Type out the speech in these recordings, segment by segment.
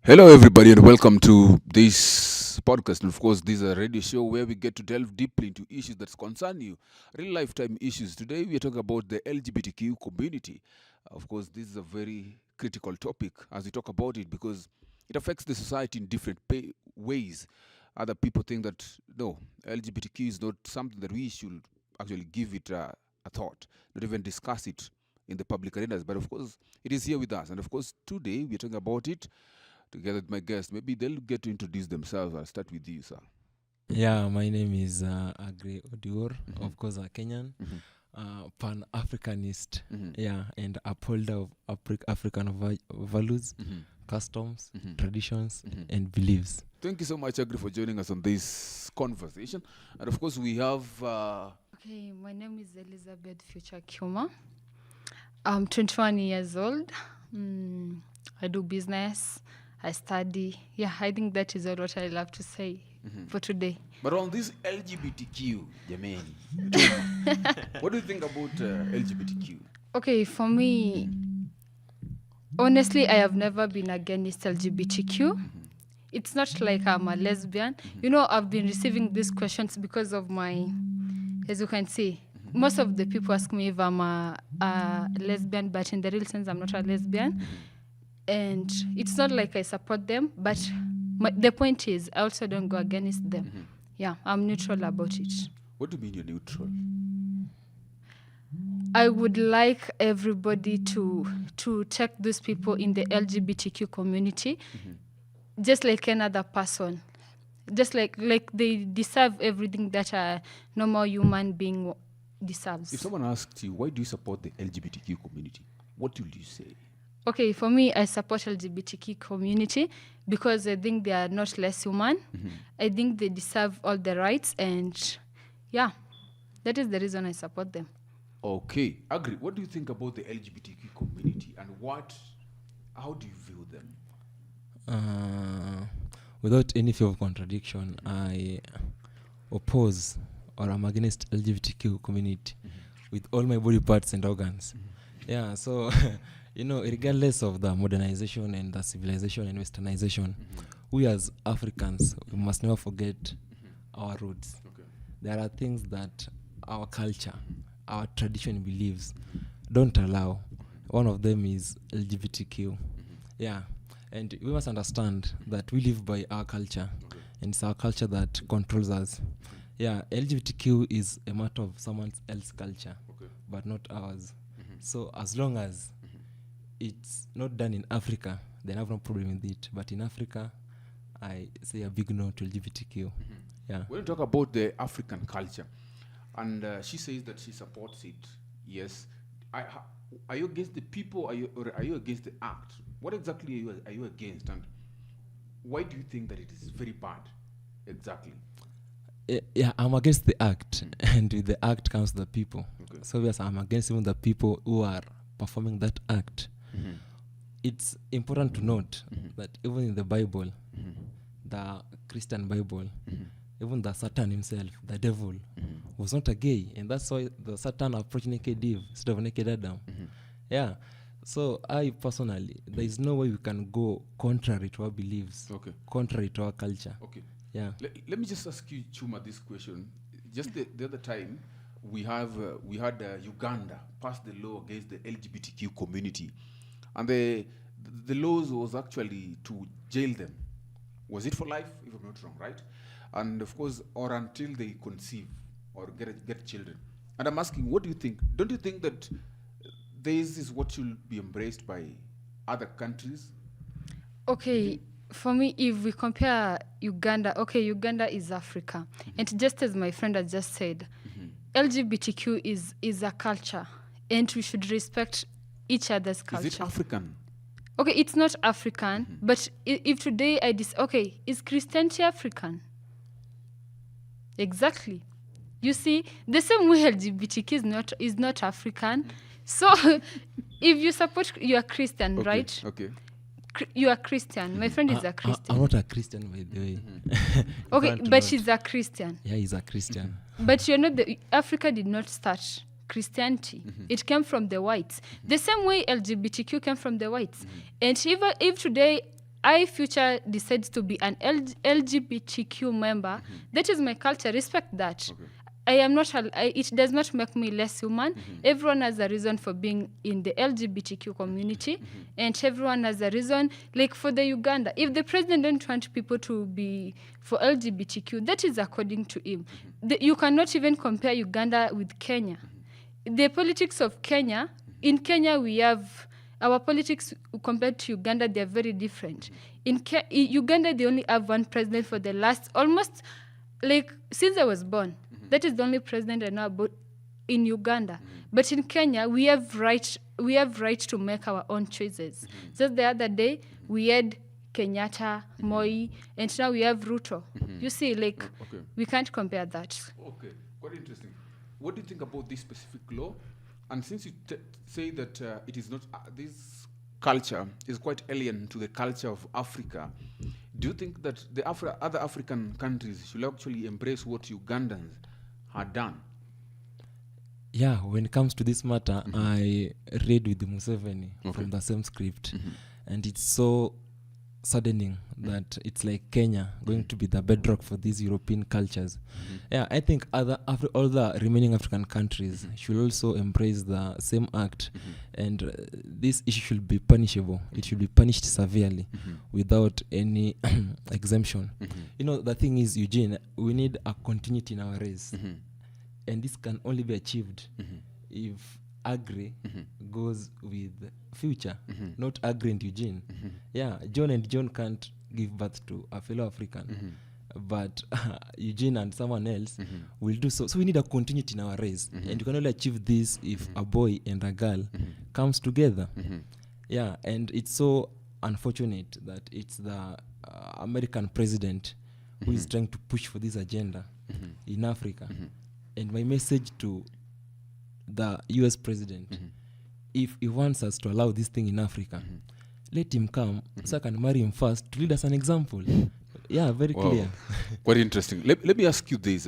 Hello, everybody, and welcome to this podcast. And of course, this is a radio show where we get to delve deeply into issues that concern you, real lifetime issues. Today, we are talking about the LGBTQ community. Of course, this is a very critical topic as we talk about it because it affects the society in different ways. Other people think that no, LGBTQ is not something that we should actually give it a thought, not even discuss it in the public arenas. But of course, it is here with us. And of course, today we are talking about it together with my guest. Maybe they'll get to introduce themselves. I'll start with you, sir. Yeah, my name is Agri Odior, of course, a Kenyan, Pan-Africanist, and upholder of African values, customs, traditions, and beliefs. Thank you so much, Agri, for joining us on this conversation. And of course, we have... Okay, my name is Elizabeth Future Kuma. I'm 21 years old. I do business. I study. Yeah, I think that is all what I love to say for today. But on this LGBTQ, Jamani, what do you think about LGBTQ? Okay, for me, honestly, I have never been against LGBTQ. It's not like I'm a lesbian. You know, I've been receiving these questions because of my, as you can see, most of the people ask me if I'm a lesbian, but in the real sense, I'm not a lesbian. And it's not like I support them, but the point is, I also don't go against them. Yeah, I'm neutral about it. What do you mean you're neutral? I would like everybody to take those people in the LGBTQ community just like another person. Just like they deserve everything that a normal human being deserves. If someone asks you, why do you support the LGBTQ community? What will you say? Okay, for me, I support LGBTQ community because I think they are not less human. I think they deserve all the rights, and yeah, that is the reason I support them. Okay, Agri, what do you think about the LGBTQ community and how do you view them? Without any fear of contradiction, I oppose or I'm against LGBTQ community with all my body parts and organs. Yeah, so... You know, regardless of the modernization and the civilization and westernization, we as Africans, we must never forget our roots. Okay. There are things that our culture, our tradition believes don't allow. One of them is LGBTQ. Yeah, and we must understand that we live by our culture, and it's our culture that controls us. Yeah, LGBTQ is a matter of someone else's culture, but not ours. So as long as it's not done in Africa, then I have no problem with it. But in Africa, I say a big no to LGBTQ. Yeah. When you talk about the African culture, and she says that she supports it, yes. Are you against the people, or are you against the act? What exactly are you against, and why do you think that it is very bad, exactly? Yeah, I'm against the act, and with the act comes the people. Okay. So yes, I'm against even the people who are performing that act. It's important to note that even in the Bible, the Christian Bible, even the Satan himself, the devil, was not a gay. And that's why the Satan approached naked Eve instead of naked Adam. Yeah. So I personally, there is no way we can go contrary to our beliefs, contrary to our culture. Okay. Yeah. Let me just ask you, Chuma, this question. Just the other time, we had Uganda pass the law against the LGBTQ community. And the laws was actually to jail them. Was it for life, if I'm not wrong, right? And of course, or until they conceive or get children. And I'm asking, what do you think? Don't you think that this is what should be embraced by other countries? Okay, for me, if we compare Uganda, Uganda is Africa. And just as my friend has just said, LGBTQ is a culture, and we should respect each other's culture. Is it African? Okay, it's not African, but if today is Christianity African? Exactly. You see, the same way LGBTQ is not African. So, if you support, you are Christian, right? Okay. You are Christian. My friend is a Christian. I'm not a Christian, by the way. Okay, but she's a Christian. Yeah, he's a Christian. But you're not. Africa did not start Christianity. It came from the whites. The same way LGBTQ came from the whites. And if today I future decides to be an LGBTQ member, that is my culture. Respect that. Okay. I am not. It does not make me less human. Everyone has a reason for being in the LGBTQ community, and everyone has a reason. Like for the Uganda, if the president don't want people to be for LGBTQ, that is according to him. You cannot even compare Uganda with Kenya. The politics of Kenya. In Kenya, we have our politics compared to Uganda. They are very different. In Uganda, they only have one president for the last almost like since I was born. That is the only president I know about in Uganda. But in Kenya, we have right to make our own choices. Just the other day, we had Kenyatta, Moi, and now we have Ruto. You see, like Okay. we can't compare that. Okay, quite interesting. What do you think about this specific law? And since you say that it is not, this culture is quite alien to the culture of Africa, do you think that the other African countries should actually embrace what Ugandans had done? Yeah, when it comes to this matter, I read with Museveni from the same script, and it's so saddening that it's like Kenya going to be the bedrock for these European cultures. Yeah, I think all the remaining African countries should also embrace the same act, and this issue should be punishable. It should be punished severely without any exemption. You know, the thing is, Eugene, we need a continuity in our race. And this can only be achieved if Agri goes with future, not Agri and Eugene. Yeah, John and John can't give birth to a fellow African, but Eugene and someone else will do so. So we need a continuity in our race, and you can only achieve this if a boy and a girl comes together. Yeah, and it's so unfortunate that it's the American president who is trying to push for this agenda in Africa. And my message to the US president, if he wants us to allow this thing in Africa, let him come so I can marry him first to lead as an example. Yeah, very clear. Quite interesting. Let me ask you this,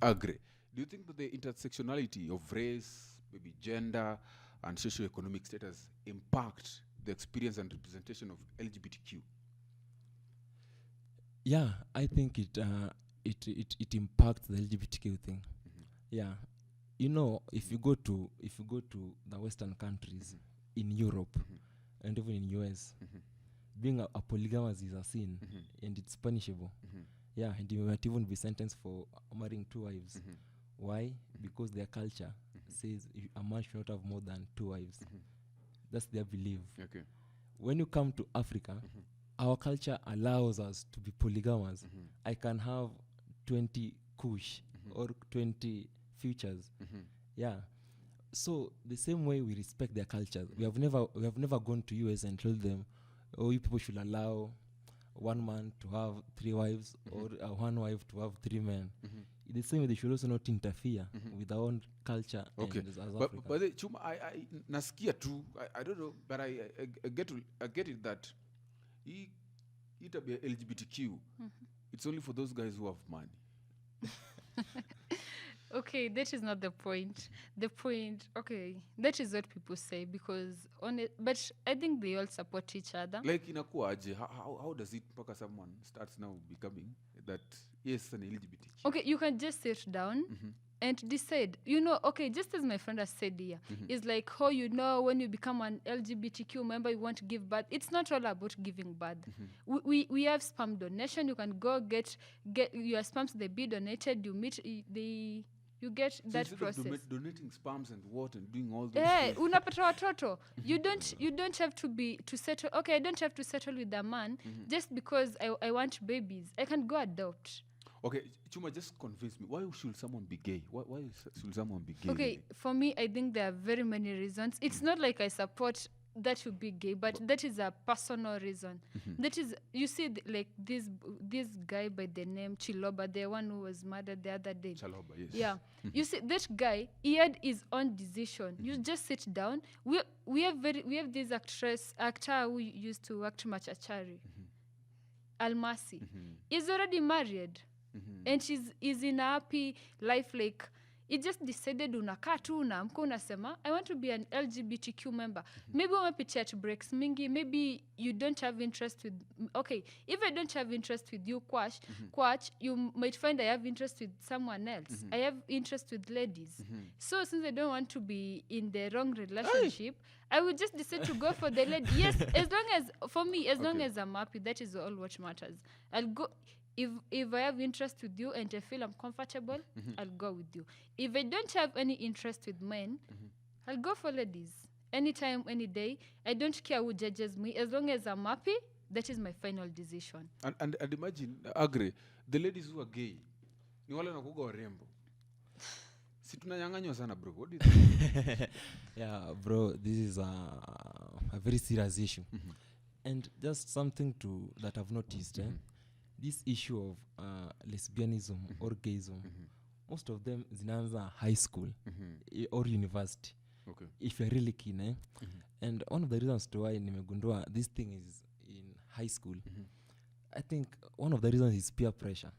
Agre. Do you think that the intersectionality of race, maybe gender, and socio-economic status impact the experience and representation of LGBTQ? Yeah, I think it impacts the LGBTQ thing. Yeah, you know, if you go to the Western countries, in Europe and even in US, being a polygamous is a sin, and it's punishable. Yeah, and you might even be sentenced for marrying 2 wives. Why? Because their culture says a man should not have more than 2 wives. That's their belief. Okay. When you come to Africa, our culture allows us to be polygamous. I can have 20 kush or 20 futures. Yeah. So the same way we respect their cultures, we have never gone to US and told them, oh, you people should allow one man to have 3 wives or one wife to have 3 men. The same way they should also not interfere with our own culture. Okay. And as But Africa. the Chuma, I nasikia too. I don't know, but I get it that it be LGBTQ. It's only for those guys who have money. Okay, that is not the point. The point, okay, that is what people say because but I think they all support each other. Like inakuaje? How does it mpaka someone starts now becoming that yes an LGBTQ? Okay, you can just sit down and decide. You know, okay, just as my friend has said here, it's like how you know when you become an LGBTQ member, you want to give birth. It's not all about giving birth. We have sperm donation. You can go get your sperms. They be donated. You meet you get So that instead process. of donating sperms and what and doing all those Eh, things. unapata watoto. You don't have to settle. Okay, I don't have to settle with a man just because I want babies. I can go adopt. Okay, Chuma, just convince me. Why should someone be gay? Why should someone be gay? Okay, for me, I think there are very many reasons. It's not like I support that you be gay, but that is a personal reason. That is, you see, like this guy by the name Chiloba, the one who was murdered the other day. Chaloba, yes. Yeah, you see that guy. He had his own decision. You just sit down. We have this actor who used to act Machachari, Almasi. He's already married. And she's in a happy life, like it just decided unakaa tu unaamka unasema I want to be an LGBTQ member. Maybe umepitia at breaks mingi, maybe you don't have interest with, okay, if I don't have interest with you, Kwach, you might find I have interest with someone else. I have interest with ladies. So since I don't want to be in the wrong relationship, I would just decide to go for the lady. Yes, as long as, for me, as long as I'm happy, that is all what matters. I'll go, if I have interest with you and I feel I'm comfortable, I'll go with you. If I don't have any interest with men, I'll go for ladies. Anytime, any day. I don't care who judges me. As long as I'm happy, that is my final decision. And imagine, agree, the ladies who are gay, ni wale nakuga warembo. Si tunanyang'anywa sana bro. What do you think? Yeah, bro, this is a very serious issue. And just something that I've noticed, this issue of lesbianism or gayism, most of them zinaanza high school or university. Okay. If you're really keen, and one of the reasons to why nimegundua this thing is in high school, I think one of the reasons is peer pressure.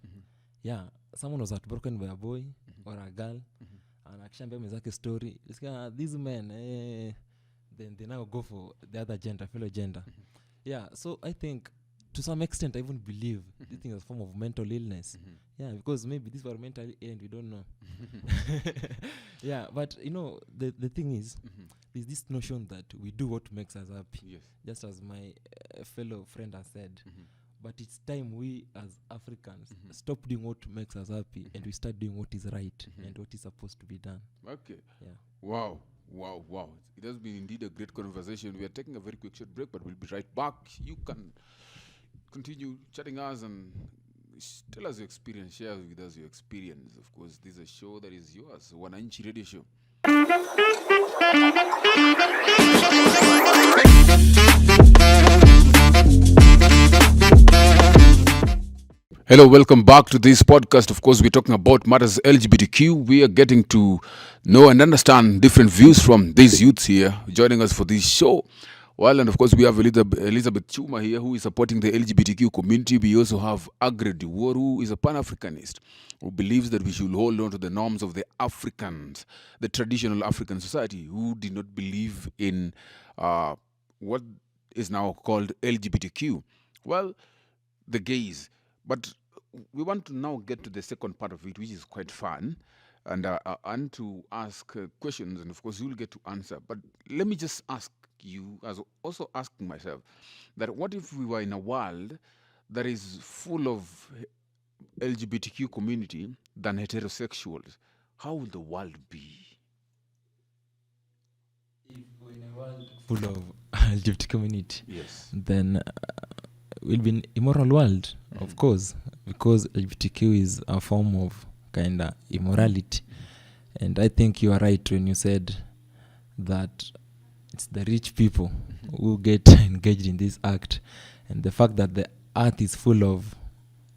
Yeah, someone was heartbroken by a boy or a girl, and akishambia mezake story, these men, then they now go for the other gender, fellow gender. Yeah, so I think to some extent I even believe this thing is a form of mental illness. Yeah, because maybe this was mentally ill and we don't know. Yeah, but you know, the thing is, there's this notion that we do what makes us happy. Yes. Just as my fellow friend has said. But it's time we as Africans stop doing what makes us happy and we start doing what is right and what is supposed to be done. Okay. Yeah. Wow. It has been indeed a great conversation. We are taking a very quick short break, but we'll be right back. You can continue chatting us and tell us your experience, share with us your experience. Of course, this is a show that is yours, Mwananchi Radio Show. Hello, welcome back to this podcast. Of course, we're talking about matters LGBTQ. We are getting to know and understand different views from these youths here joining us for this show. Well, and of course, we have Elizabeth Chuma here, who is supporting the LGBTQ community. We also have Agre Diwar, who is a Pan-Africanist, who believes that we should hold on to the norms of the Africans, the traditional African society, who did not believe in what is now called LGBTQ. Well, the gays. But we want to now get to the second part of it, which is quite fun, and to ask questions, and of course you'll get to answer. But let me just ask you, as also asking myself, that what if we were in a world that is full of LGBTQ community than heterosexuals? How would the world be? If we're in a world full of LGBT community, Yes. then we'll be an immoral world, of course, because LGBTQ is a form of kind of immorality. And I think you are right when you said that it's the rich people who get engaged in this act. And the fact that the earth is full of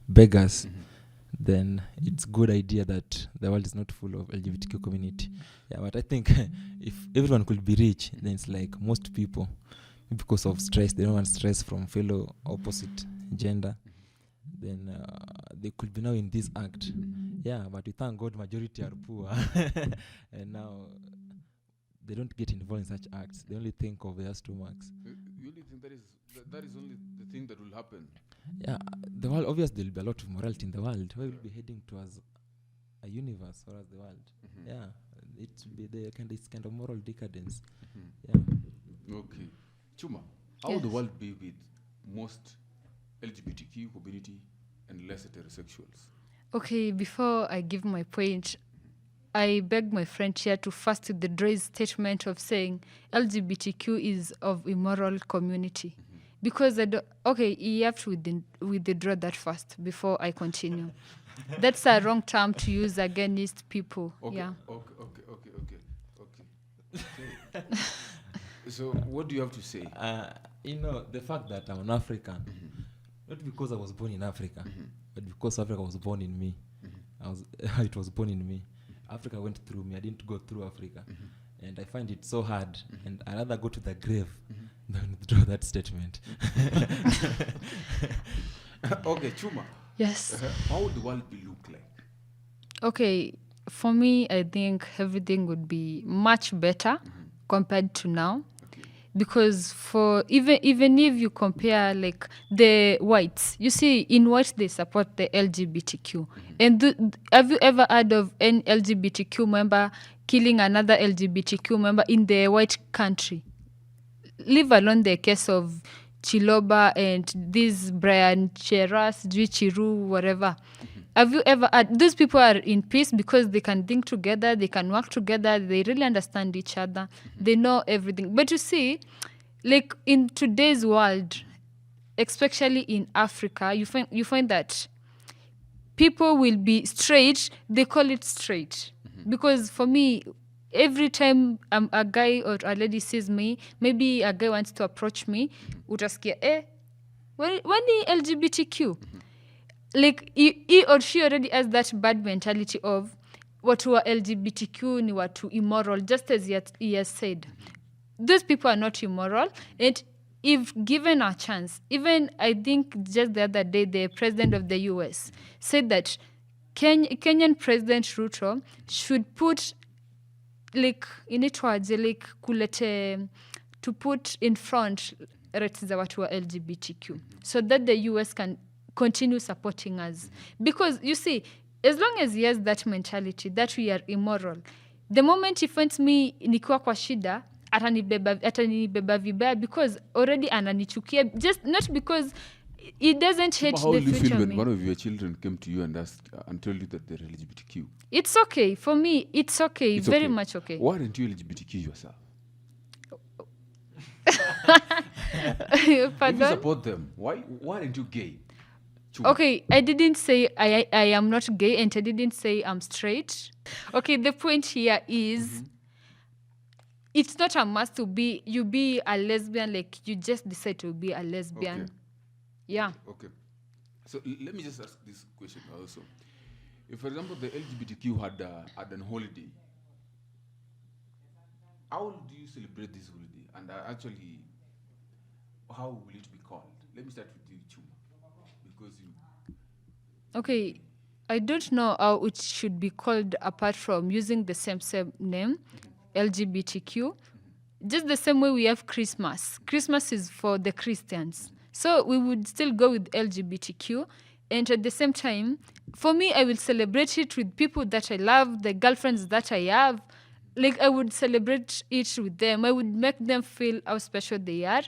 beggars, then it's a good idea that the world is not full of LGBTQ community. Yeah, but I think if everyone could be rich, then it's like most people, because of stress, they don't want stress from fellow opposite gender, then they could be now in this act. Yeah, but we thank God majority are poor. And now they don't get involved in such acts. They only think of their stomachs. You only think that is only the thing that will happen? Yeah, the world, obviously there will be a lot of morality in the world. Where we'll be heading towards a universe or as the world. Yeah, it will be this kind of moral decadence. Yeah. Okay. Chuma, how would the world be with most LGBTQ community and less heterosexuals? Okay, before I give my point, I beg my friend here to first withdraw his statement of saying LGBTQ is of immoral community. Because you have to withdraw that first before I continue. That's a wrong term to use against people. Okay. Yeah. Okay. So what do you have to say? The fact that I'm an African, not because I was born in Africa, but because Africa was born in me. It was born in me. Africa went through me. I didn't go through Africa. And I find it so hard. And I'd rather go to the grave than withdraw that statement. Okay, Chuma. Yes. How would the world look like? Okay, For me, I think everything would be much better compared to now. Okay. Because for even if you compare like the whites, you see in whites they support the LGBTQ. And have you ever heard of an LGBTQ member killing another LGBTQ member in the white country? Leave alone the case of Chiloba and this Brian Cheras, Chiru, whatever. Have you ever had those people are in peace because they can think together, they can work together, they really understand each other, they know everything. But you see, like in today's world, especially in Africa, you find that people will be straight, they call it straight. Because for me, every time a guy or a lady sees me, maybe a guy wants to approach me, utasikia, when LGBTQ, like he or she already has that bad mentality of watu wa LGBTQ ni watu immoral, just as he has said. Those people are not immoral, and if given a chance, even I think just the other day the president of the US said that Kenyan President Ruto should put like inaitwaje like kulete to put in front rights za watu wa LGBTQ so that the US can continue supporting us. Because you see, as long as he has that mentality that we are immoral, the moment he finds me nikiwa kwa shida, atanibeba vibaya because already ananichukia, just not because he doesn't hate How the will you future feel when me. one of your children came to you and asked and told you that they're LGBTQ? It's okay. For me, it's okay. It's Very okay. much okay. Why aren't you LGBTQ yourself? If you Pardon? support them, why aren't you gay? Chuma. Okay, I didn't say I am not gay, and I didn't say I'm straight. Okay, the point here is it's not a must to be you be a lesbian, like you just decide to be a lesbian. Okay. Yeah. Okay. So let me just ask this question also. If, for example, the LGBTQ had an holiday, how do you celebrate this holiday? And actually, how will it be called? Let me start with you, Chuma, because you. Okay, I don't know how it should be called apart from using the same name, LGBTQ. Just the same way we have Christmas. Christmas is for the Christians. So we would still go with LGBTQ. And at the same time, for me, I will celebrate it with people that I love, the girlfriends that I have. Like, I would celebrate it with them. I would make them feel how special they are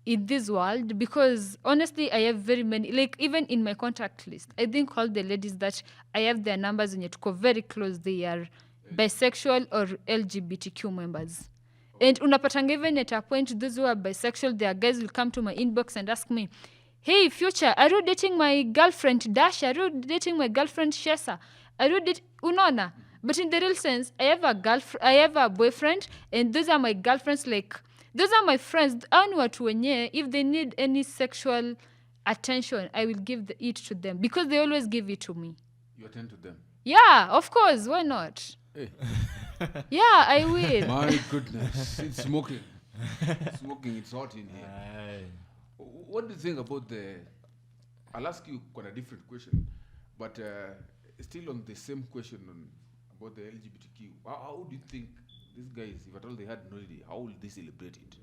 in this world, because honestly I have very many, like even in my contact list, I think all the ladies that I have their numbers and yet go very close, they are bisexual or LGBTQ members. And unapatanga even at a point, those who are bisexual, their guys will come to my inbox and ask me, hey Future, are you dating my girlfriend Dash? Are you dating my girlfriend Shesa? Are you unaona? But in the real sense, I have a boyfriend, and those are my girlfriends. Like, those are my friends. Hao ni watu wenye, if they need any sexual attention, I will give it to them because they always give it to me. You attend to them. Yeah, of course. Why not? Hey. Yeah, I will. My goodness, it's smoking. Smoking, it's hot in here. What do you think about I'll ask you quite a different question, but still on the same question about the LGBTQ. How do you think these guys, if at all they had an holiday, how will they celebrate it?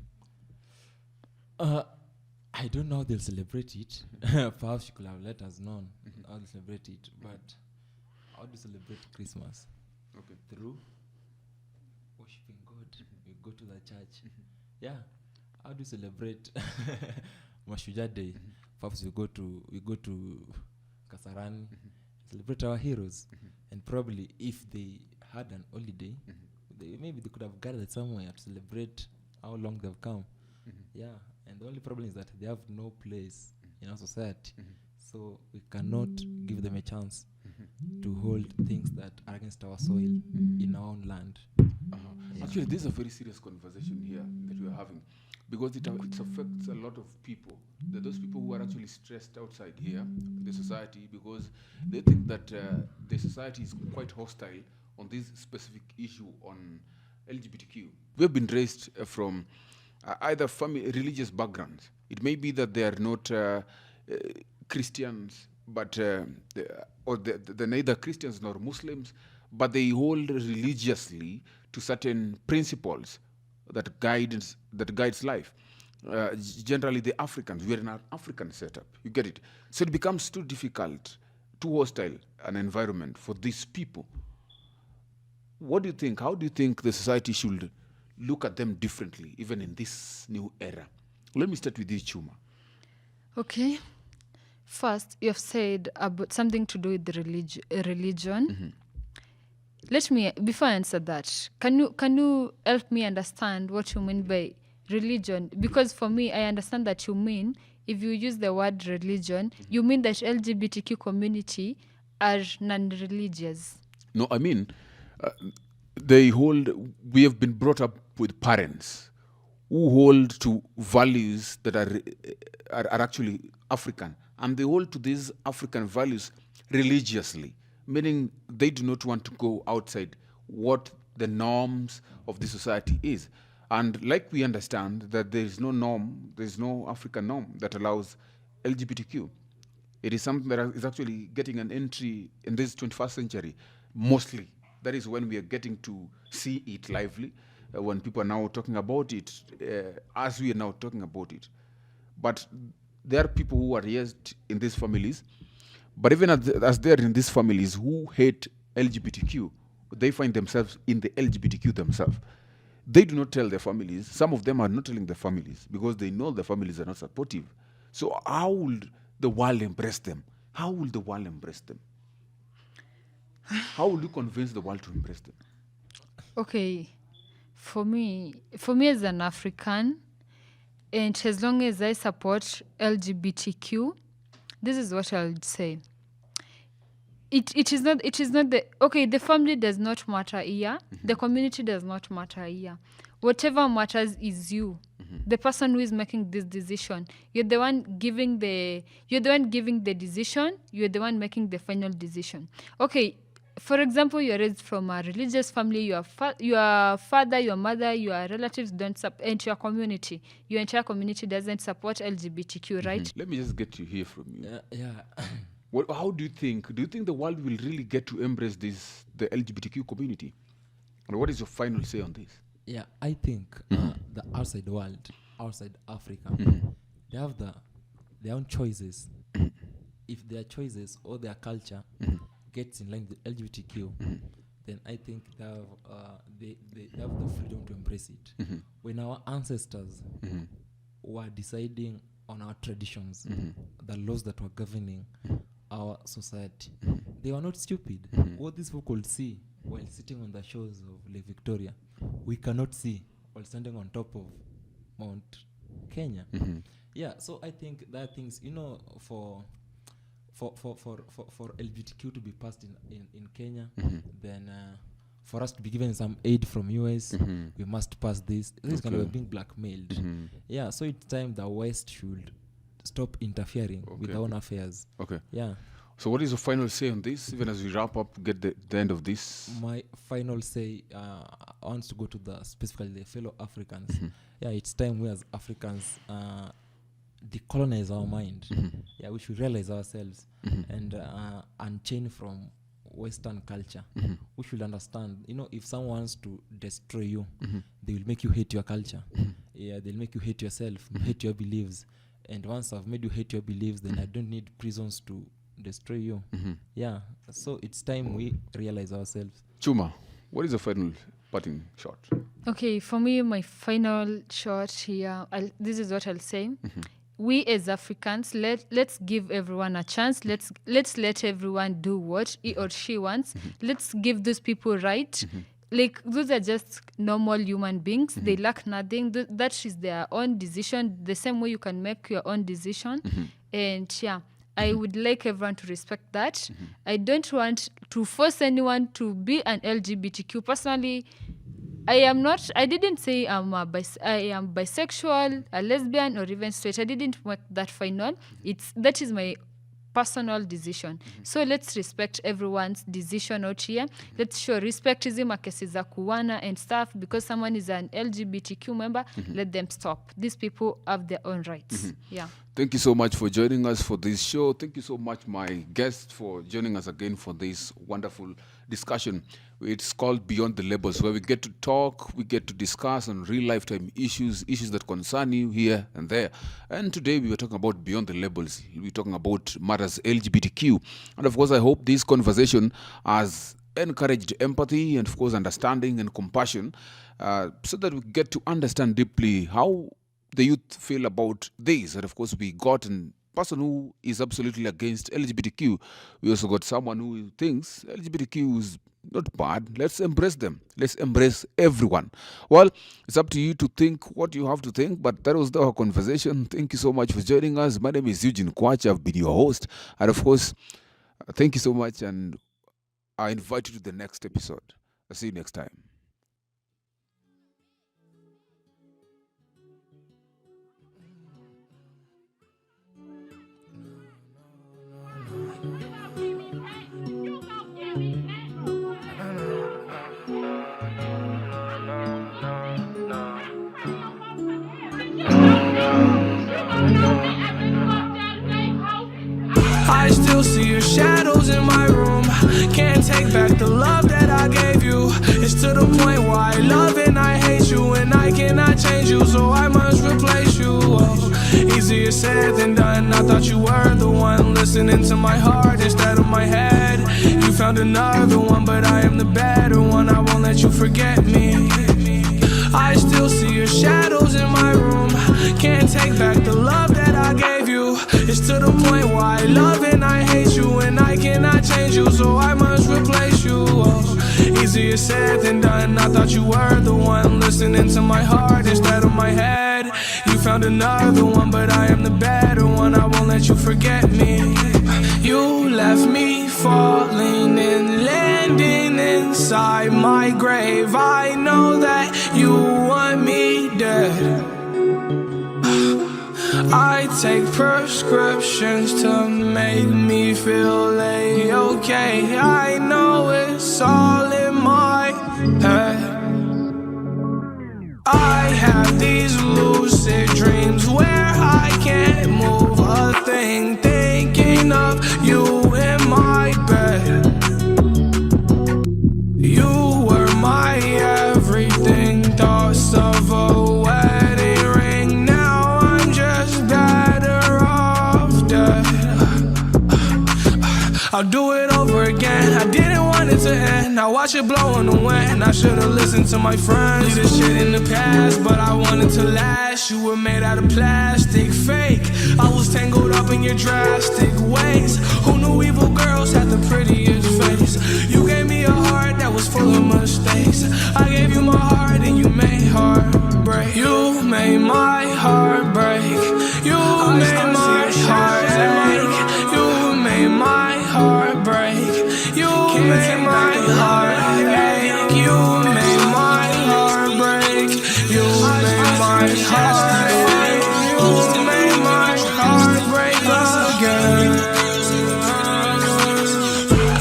I don't know how they'll celebrate it. Perhaps you could have let us know how to celebrate it. But how do you celebrate Christmas? Okay. Through worshiping God. We go to the church. Yeah. How do you celebrate Mashujaa Day? Perhaps we go to Kasarani, celebrate our heroes. And probably if they had an holiday, maybe they could have gathered somewhere to celebrate how long they've come. Yeah. And the only problem is that they have no place in our society. So we cannot give them a chance to hold things that are against our soil in our own land. Yeah. Actually, this is a very serious conversation here that we are having, because it affects a lot of people. There are those people who are actually stressed outside here, the society, because they think that the society is quite hostile on this specific issue on LGBTQ. We have been raised from either religious backgrounds. It may be that they are not Christians but they're neither Christians nor Muslims, but they hold religiously to certain principles that guides life. Generally, the Africans, we're in an African setup. You get it. So it becomes too difficult, too hostile an environment for these people. What do you think? How do you think the society should look at them differently, even in this new era? Let me start with you, Chuma. Okay. First, you have said about something to do with the religion. Let me, before I answer that, can you help me understand what you mean by religion? Because for me, I understand that you mean, if you use the word religion, you mean that LGBTQ community are non-religious. No, I mean, uh, we have been brought up with parents who hold to values that are actually African, and they hold to these African values religiously, meaning they do not want to go outside what the norms of the society is. And like we understand that there is no norm, there is no African norm that allows LGBTQ. It is something that is actually getting an entry in this 21st century, mostly. That is when we are getting to see it lively, when people are now talking about it, as we are now talking about it. But there are people who are raised in these families, but even as they are in these families who hate LGBTQ, they find themselves in the LGBTQ themselves. They do not tell their families. Some of them are not telling their families because they know their families are not supportive. So how will the world embrace them? How will the world embrace them? How will you convince the world to embrace them? Okay, for me as an African, and as long as I support LGBTQ, this is what I would say. It is not the family does not matter here. The community does not matter here. Whatever matters is you. The person who is making this decision. You're the one giving the decision, you're the one making the final decision. Okay, for example, you're raised from a religious family, your father, your mother, your relatives don't support, and your entire community doesn't support LGBTQ, right? Let me just get to hear from you. Yeah. How do you think? Do you think the world will really get to embrace the LGBTQ community? And what is your final say on this? Yeah, I think the outside world, outside Africa, they have their own choices. If their choices or their culture gets in line with LGBTQ, then I think they have the freedom to embrace it. When our ancestors were deciding on our traditions, the laws that were governing our society, they were not stupid. What these people could see while sitting on the shores of Lake Victoria, we cannot see while standing on top of Mount Kenya. Yeah, so I think there are things, for LGBTQ to be passed in Kenya, then for us to be given some aid from US, we must pass this. This is kind of being blackmailed. Yeah, so it's time the West should stop interfering with our own affairs. Okay. Yeah. So what is your final say on this, even as we wrap up, get the end of this? My final say, I want to go to specifically the fellow Africans. Yeah, it's time we as Africans decolonize our mind. Yeah, we should realize ourselves and unchain from Western culture. We should understand, if someone wants to destroy you, they will make you hate your culture. Yeah, they'll make you hate yourself, hate your beliefs. And once I've made you hate your beliefs, then I don't need prisons to destroy you. Yeah, so it's time we realize ourselves. Chuma, what is the final parting shot? Okay, for me, my final shot here, this is what I'll say. We as Africans, let's give everyone a chance. Let's let everyone do what he or she wants. Let's give those people right. Like, those are just normal human beings. They lack nothing. That is their own decision, the same way you can make your own decision. And yeah, I would like everyone to respect that. I don't want to force anyone to be an LGBTQ. Personally, I didn't say I am bisexual, a lesbian, or even straight. I didn't make that final. That is my personal decision. So let's respect everyone's decision out here. Let's show respect hizi makesi za kuwana and stuff, because someone is an LGBTQ member, let them stop. These people have their own rights. Yeah. Thank you so much for joining us for this show. Thank you so much, my guest, for joining us again for this wonderful discussion. It's called Beyond the Labels, where we get to talk, we get to discuss on real lifetime issues that concern you here and there. And today we were talking about Beyond the Labels. We're talking about matters LGBTQ. And of course, I hope this conversation has encouraged empathy and, of course, understanding and compassion, so that we get to understand deeply how the youth feel about this. And of course, we got a person who is absolutely against LGBTQ. We also got someone who thinks LGBTQ is not bad. Let's embrace them. Let's embrace everyone. Well, it's up to you to think what you have to think, but that was our conversation. Thank you so much for joining us. My name is Eugene Kwach. I've been your host. And of course, thank you so much, and I invite you to the next episode. I'll see you next time. I still see your shadows in my room. Can't take back the love that I gave you. It's to the point where I love and I hate you, and I cannot change you, so I must replace you. Oh, easier said than done. I thought you were the one listening to my heart instead of my head. You found another one, but I am the better one. I won't let you forget me. I still see your shadows in my room. Can't take back the love that I gave you. It's to the point where I love and I hate you, and I cannot change you, so I must replace you. Oh, easier said than done. I thought you were the one listening to my heart instead of my head. You found another one, but I am the better one. I won't let you forget me. You left me falling and landing inside my grave. I know that you want me dead. I take prescriptions to make me feel okay. I know it's all in my head. I have these lucid dreams where I can't move a thing, thinking of you in my bed. You were my everything, thoughts of a wedding ring. Now I'm just better off dead. I'll do it over again. I didn't want it to end. Now watch it blow in the wind. I should've listened to my friends. Leave this shit in the past, but I wanted to last. You were made out of plastic, fake. I was tangled up in your drastic ways. Who knew evil girls had the prettiest face? You gave me a heart that was full of mistakes. I gave you my heart and you made heartbreak. You made my heart break. You made my heart ache. You made my heart break. You made my heart ache. You made my heart break. You made my heart ache. You made my heart break again.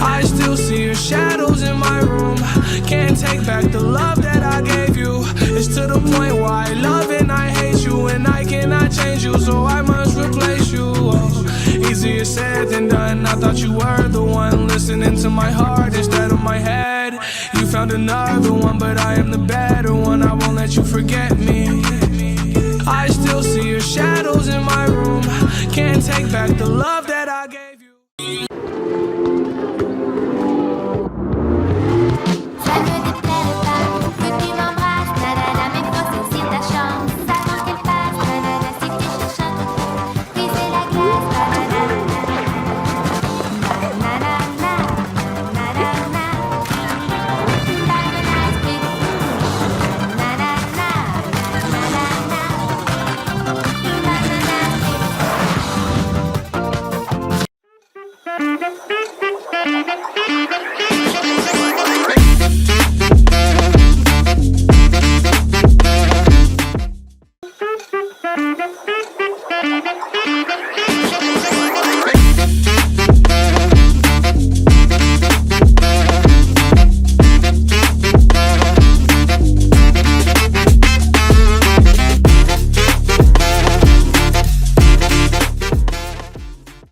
I still see your shadows in my room. Can't take back the love that I gave you. It's to the point where I love and I hate you, and I cannot change you, so I must replace you. Oh, easier said than done. I thought you were the one listening to my heart instead of my head. You found another one, but I am the better one. I won't let you forget me. I still see your shadows in my room. Can't take back the love that I gave you. Ça ne déplairait pas que tu m'embrasses, nanana, mais faut saisir ta chance. Avant qu'elle passe, nanana, si tu cherches un truc, briser la glace, nanana, nanana, nanana, banana split, nanana, nanana, banana split.